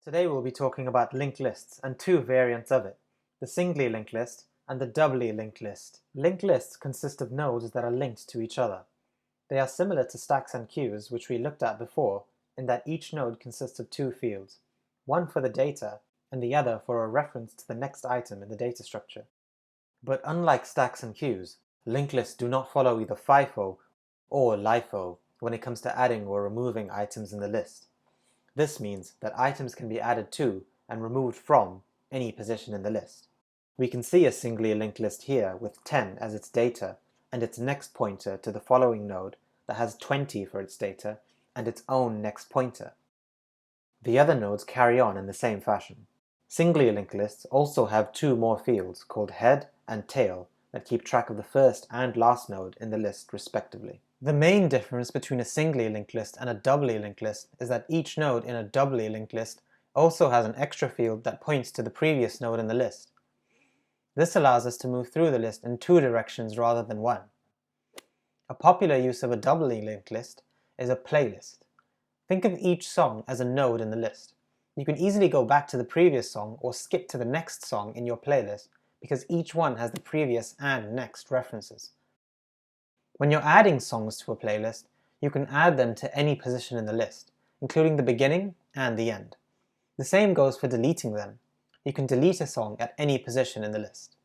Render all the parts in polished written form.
Today we'll be talking about linked lists and two variants of it, the singly linked list and the doubly linked list. Linked lists consist of nodes that are linked to each other. They are similar to stacks and queues, which we looked at before, in that each node consists of two fields, one for the data and the other for a reference to the next item in the data structure. But unlike stacks and queues, linked lists do not follow either FIFO or LIFO when it comes to adding or removing items in the list. This means that items can be added to and removed from any position in the list. We can see a singly linked list here with 10 as its data and its next pointer to the following node that has 20 for its data and its own next pointer. The other nodes carry on in the same fashion. Singly linked lists also have two more fields called head and tail that keep track of the first and last node in the list respectively. The main difference between a singly linked list and a doubly linked list is that each node in a doubly linked list also has an extra field that points to the previous node in the list. This allows us to move through the list in two directions rather than one. A popular use of a doubly linked list is a playlist. Think of each song as a node in the list. You can easily go back to the previous song or skip to the next song in your playlist because each one has the previous and next references. When you're adding songs to a playlist, you can add them to any position in the list, including the beginning and the end. The same goes for deleting them. You can delete a song at any position in the list.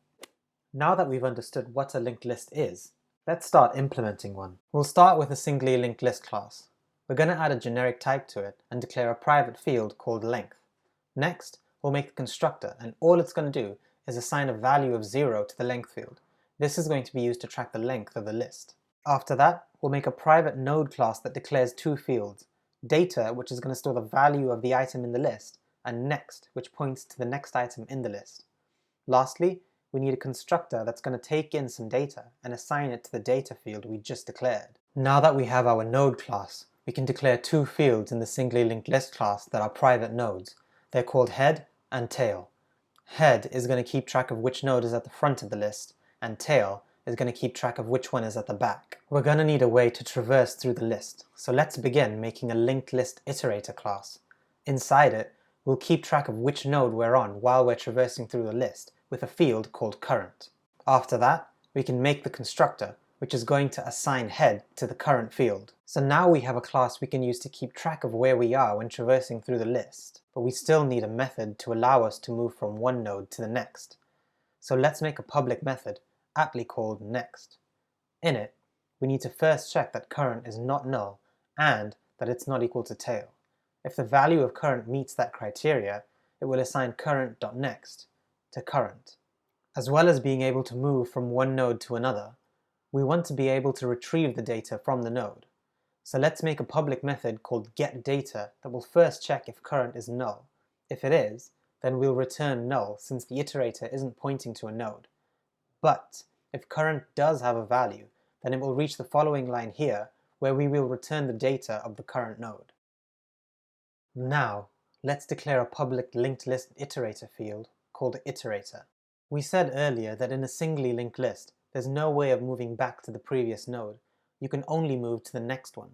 Now that we've understood what a linked list is, let's start implementing one. We'll start with a singly linked list class. We're going to add a generic type to it and declare a private field called length. Next, we'll make a constructor, and all it's going to do is assign a value of 0 to the length field. This is going to be used to track the length of the list. After that, we'll make a private node class that declares two fields, data, which is going to store the value of the item in the list, and next, which points to the next item in the list. Lastly, we need a constructor that's going to take in some data and assign it to the data field we just declared. Now that we have our node class, we can declare two fields in the singly linked list class that are private nodes. They're called head and tail. Head is going to keep track of which node is at the front of the list, and tail is going to keep track of which one is at the back. We're going to need a way to traverse through the list, so let's begin making a linked list iterator class. Inside it, we'll keep track of which node we're on while we're traversing through the list with a field called current. After that, we can make the constructor, which is going to assign head to the current field. So now we have a class we can use to keep track of where we are when traversing through the list, but we still need a method to allow us to move from one node to the next. So let's make a public method, aptly called next. In it, we need to first check that current is not null and that it's not equal to tail. If the value of current meets that criteria, it will assign current.next to current. As well as being able to move from one node to another, we want to be able to retrieve the data from the node. So let's make a public method called getData that will first check if current is null. If it is, then we'll return null since the iterator isn't pointing to a node. But if current does have a value, then it will reach the following line here where we will return the data of the current node. Now, let's declare a public linked list iterator field called Iterator. We said earlier that in a singly linked list, there's no way of moving back to the previous node. You can only move to the next one.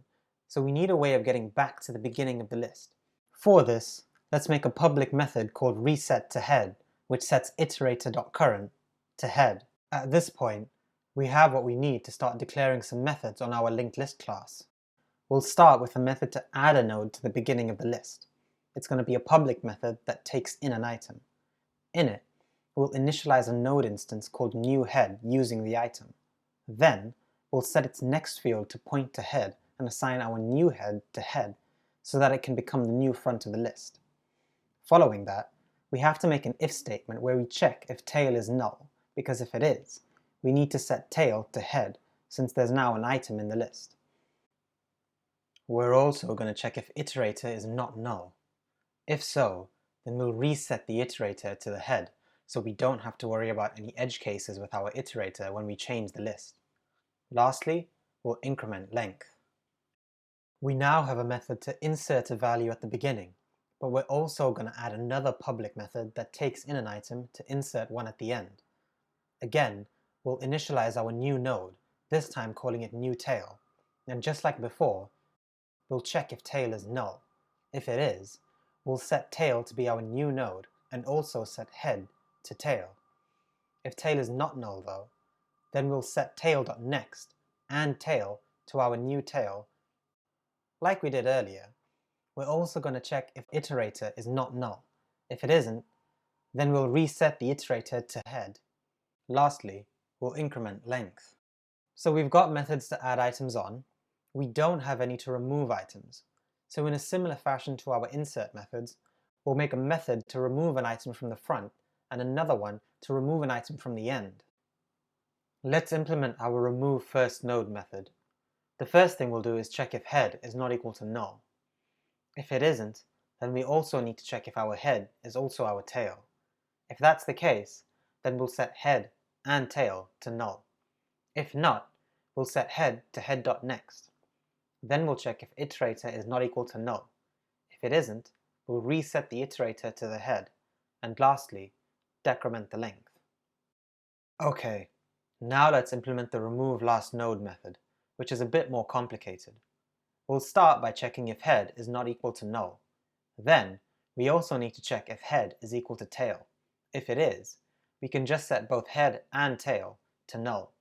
So we need a way of getting back to the beginning of the list. For this, let's make a public method called resetToHead, which sets iterator.current to head. At this point, we have what we need to start declaring some methods on our linked list class. We'll start with a method to add a node to the beginning of the list. It's going to be a public method that takes in an item. In it, we'll initialize a node instance called newHead using the item. Then, we'll set its next field to point to head and assign our new head to head so that it can become the new front of the list. Following that, we have to make an if statement where we check if tail is null, because if it is, we need to set tail to head since there's now an item in the list. We're also going to check if iterator is not null. If so, then we'll reset the iterator to the head so we don't have to worry about any edge cases with our iterator when we change the list. Lastly, we'll increment length. We now have a method to insert a value at the beginning, but we're also going to add another public method that takes in an item to insert one at the end. Again, we'll initialize our new node, this time calling it newTail, and just like before, we'll check if tail is null. If it is, we'll set tail to be our new node and also set head to tail. If tail is not null though, then we'll set tail.next and tail to our new tail. Like we did earlier, we're also going to check if iterator is not null. If it isn't, then we'll reset the iterator to head. Lastly, we'll increment length. So we've got methods to add items on. We don't have any to remove items. So in a similar fashion to our insert methods, we'll make a method to remove an item from the front and another one to remove an item from the end. Let's implement our remove first node method. The first thing we'll do is check if head is not equal to null. If it isn't, then we also need to check if our head is also our tail. If that's the case, then we'll set head and tail to null. If not, we'll set head to head.next. Then we'll check if iterator is not equal to null. If it isn't, we'll reset the iterator to the head. And lastly, decrement the length. Okay, now let's implement the remove last node method, which is a bit more complicated. We'll start by checking if head is not equal to null. Then, we also need to check if head is equal to tail. If it is, we can just set both head and tail to null.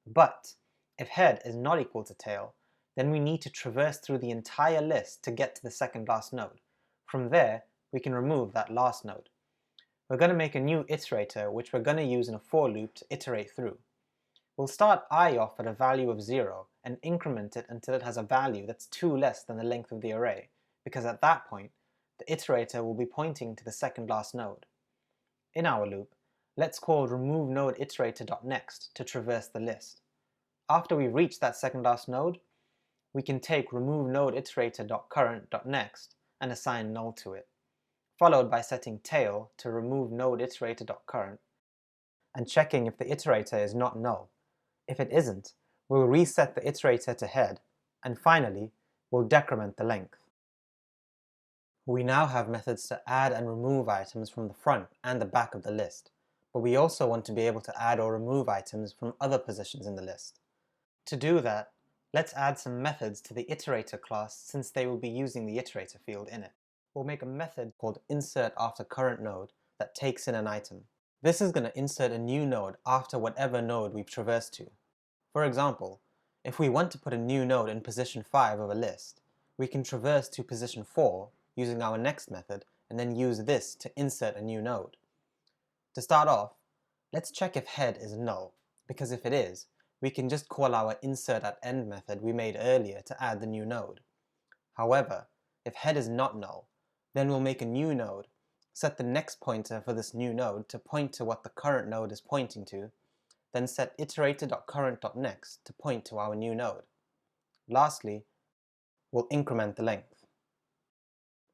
But if head is not equal to tail, then we need to traverse through the entire list to get to the second last node. From there, we can remove that last node. We're going to make a new iterator which we're going to use in a for loop to iterate through. We'll start I off at a value of 0 and increment it until it has a value that's 2 less than the length of the array, because at that point, the iterator will be pointing to the second last node. In our loop, let's call remove node iterator.next to traverse the list. After we reach that second last node, we can take remove node iterator.current.next and assign null to it, followed by setting tail to remove node iterator.current and checking if the iterator is not null. If it isn't, we'll reset the iterator to head, and finally, we'll decrement the length. We now have methods to add and remove items from the front and the back of the list, but we also want to be able to add or remove items from other positions in the list. To do that, let's add some methods to the iterator class since they will be using the iterator field in it. We'll make a method called insert after current node that takes in an item. This is going to insert a new node after whatever node we've traversed to. For example, if we want to put a new node in position 5 of a list, we can traverse to position 4 using our next method and then use this to insert a new node. To start off, let's check if head is null, because if it is, we can just call our insert@end method we made earlier to add the new node. However, if head is not null, then we'll make a new node, set the next pointer for this new node to point to what the current node is pointing to, then set iterator.current.next to point to our new node. Lastly, we'll increment the length.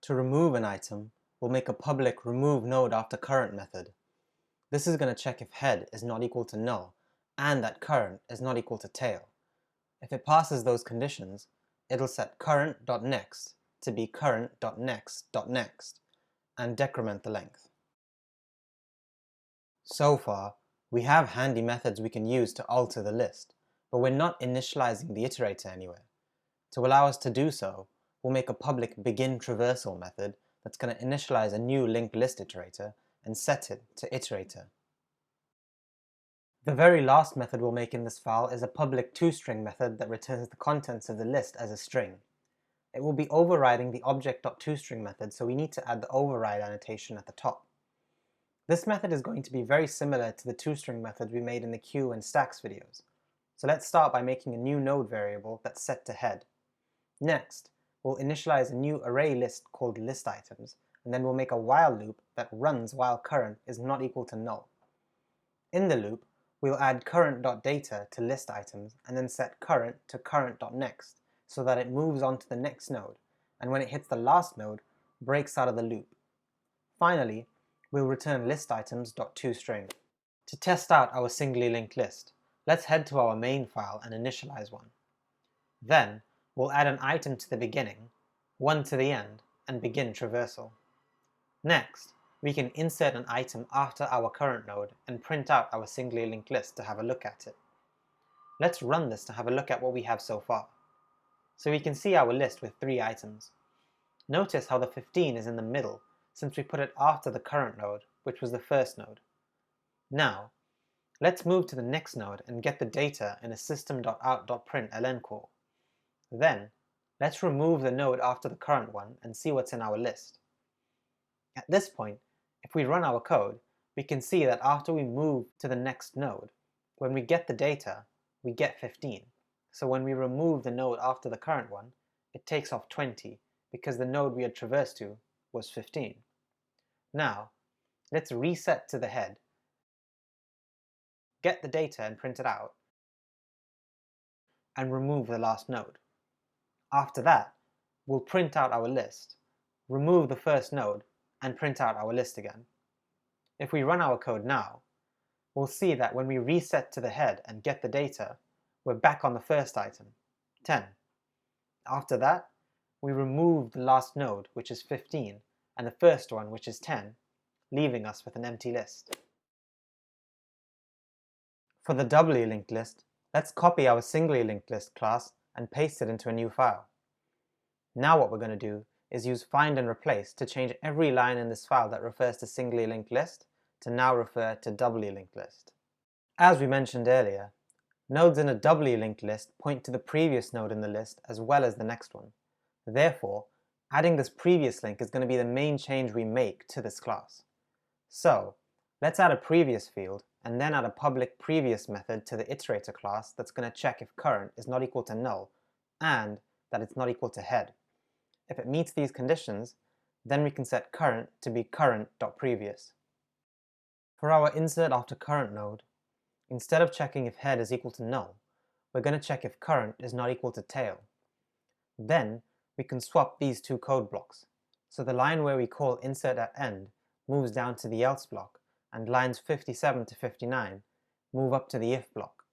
To remove an item, we'll make a public remove node after current method. This is going to check if head is not equal to null and that current is not equal to tail. If it passes those conditions, it'll set current.next to be current.next.next and decrement the length. So far, we have handy methods we can use to alter the list, but we're not initializing the iterator anywhere. To allow us to do so, we'll make a public begin traversal method that's going to initialize a new linked list iterator and set it to iterator. The very last method we'll make in this file is a public toString method that returns the contents of the list as a string. It will be overriding the object.toString method, so we need to add the override annotation at the top. This method is going to be very similar to the toString method we made in the queue and stacks videos. So let's start by making a new node variable that's set to head. Next, we'll initialize a new array list called listItems, and then we'll make a while loop that runs while current is not equal to null. In the loop, we'll add current.data to listItems and then set current to current.next so that it moves on to the next node, and when it hits the last node, breaks out of the loop. Finally, we'll return listItems.toString. To test out our singly linked list, let's head to our main file and initialize one. Then, we'll add an item to the beginning, one to the end, and begin traversal. Next, we can insert an item after our current node and print out our singly linked list to have a look at it. Let's run this to have a look at what we have so far. So we can see our list with 3 items. Notice how the 15 is in the middle, since we put it after the current node, which was the first node. Now, let's move to the next node and get the data in a system.out.println call. Then, let's remove the node after the current one and see what's in our list. At this point, if we run our code, we can see that after we move to the next node, when we get the data, we get 15. So when we remove the node after the current one, it takes off 20, because the node we had traversed to was 15. Now, let's reset to the head, get the data and print it out, and remove the last node. After that, we'll print out our list, remove the first node, and print out our list again. If we run our code now, we'll see that when we reset to the head and get the data, we're back on the first item, 10. After that, we remove the last node, which is 15, and the first one, which is 10, leaving us with an empty list. For the doubly linked list, let's copy our singly linked list class and paste it into a new file. Now what we're going to do is use find and replace to change every line in this file that refers to singly linked list to now refer to doubly linked list. As we mentioned earlier, nodes in a doubly linked list point to the previous node in the list as well as the next one. Therefore, adding this previous link is going to be the main change we make to this class. So, let's add a previous field and then add a public previous method to the Iterator class that's going to check if current is not equal to null and that it's not equal to head. If it meets these conditions, then we can set current to be current.previous. For our insert after current node, instead of checking if head is equal to null, we're going to check if current is not equal to tail. Then we can swap these two code blocks. So the line where we call insert at end moves down to the else block, and lines 57 to 59 move up to the if block.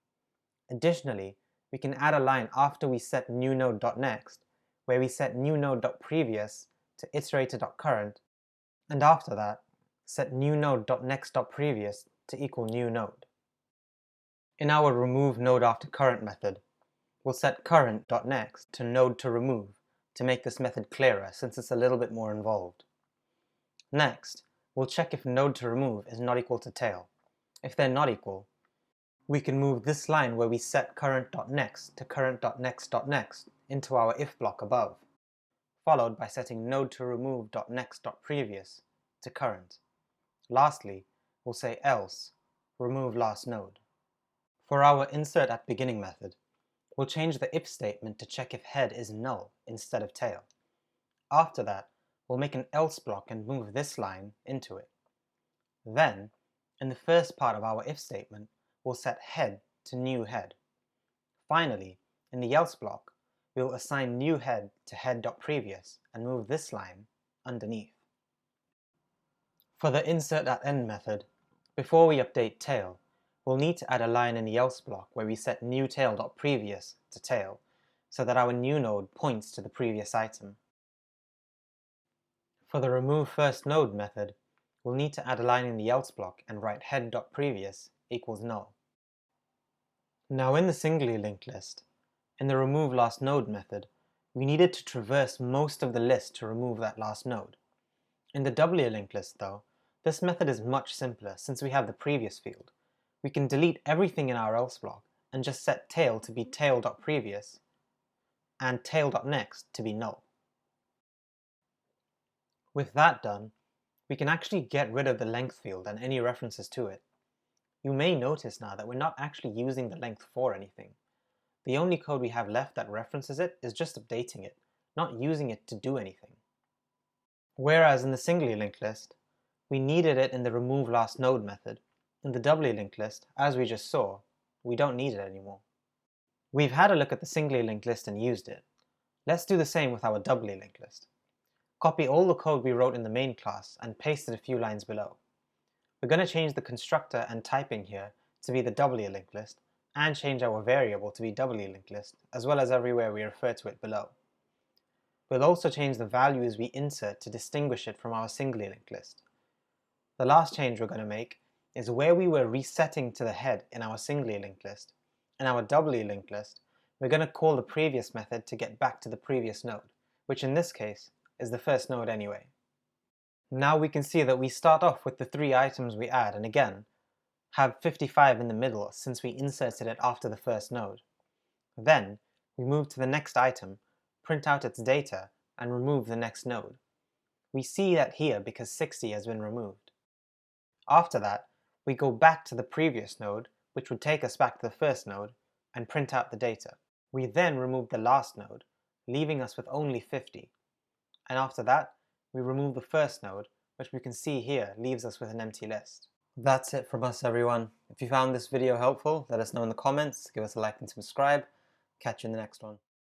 Additionally, we can add a line after we set new node.next, where we set new node.previous to iterator.current, and after that, set new node.next.previous to equal new node. In our remove node after current method, we'll set current.next to node to remove to make this method clearer since it's a little bit more involved. Next, we'll check if node to remove is not equal to tail. If they're not equal, we can move this line where we set current.next to current.next.next into our if block above, followed by setting node to remove.next.previous to current. Lastly, we'll say else, remove last node. For our insert at beginning method, we'll change the if statement to check if head is null instead of tail. After that, we'll make an else block and move this line into it. Then, in the first part of our if statement, we'll set head to new head. Finally, in the else block, we'll assign new head to head.previous and move this line underneath. For the insert at end method, before we update tail, we'll need to add a line in the else block where we set new tail.previous to tail, so that our new node points to the previous item. For the remove first node method, we'll need to add a line in the else block and write head.previous equals null. Now in the singly linked list, in the remove last node method, we needed to traverse most of the list to remove that last node. In the doubly linked list though, this method is much simpler since we have the previous field. We can delete everything in our else block and just set tail to be tail.previous and tail.next to be null. With that done, we can actually get rid of the length field and any references to it. You may notice now that we're not actually using the length for anything. The only code we have left that references it is just updating it, not using it to do anything. Whereas in the singly linked list, we needed it in the remove last node method. In the doubly linked list, as we just saw, we don't need it anymore. We've had a look at the singly linked list and used it. Let's do the same with our doubly linked list. Copy all the code we wrote in the main class and paste it a few lines below. We're going to change the constructor and typing here to be the doubly linked list and change our variable to be doubly linked list, as well as everywhere we refer to it below. We'll also change the values we insert to distinguish it from our singly linked list. The last change we're going to make is where we were resetting to the head in our singly linked list. In our doubly linked list, we're going to call the previous method to get back to the previous node, which in this case is the first node anyway. Now we can see that we start off with the 3 items we add, and again, have 55 in the middle since we inserted it after the first node. Then, we move to the next item, print out its data, and remove the next node. We see that here because 60 has been removed. After that, we go back to the previous node, which would take us back to the first node, and print out the data. We then remove the last node, leaving us with only 50. And after that, we remove the first node, which we can see here leaves us with an empty list. That's it from us, everyone. If you found this video helpful, let us know in the comments, give us a like and subscribe. Catch you in the next one.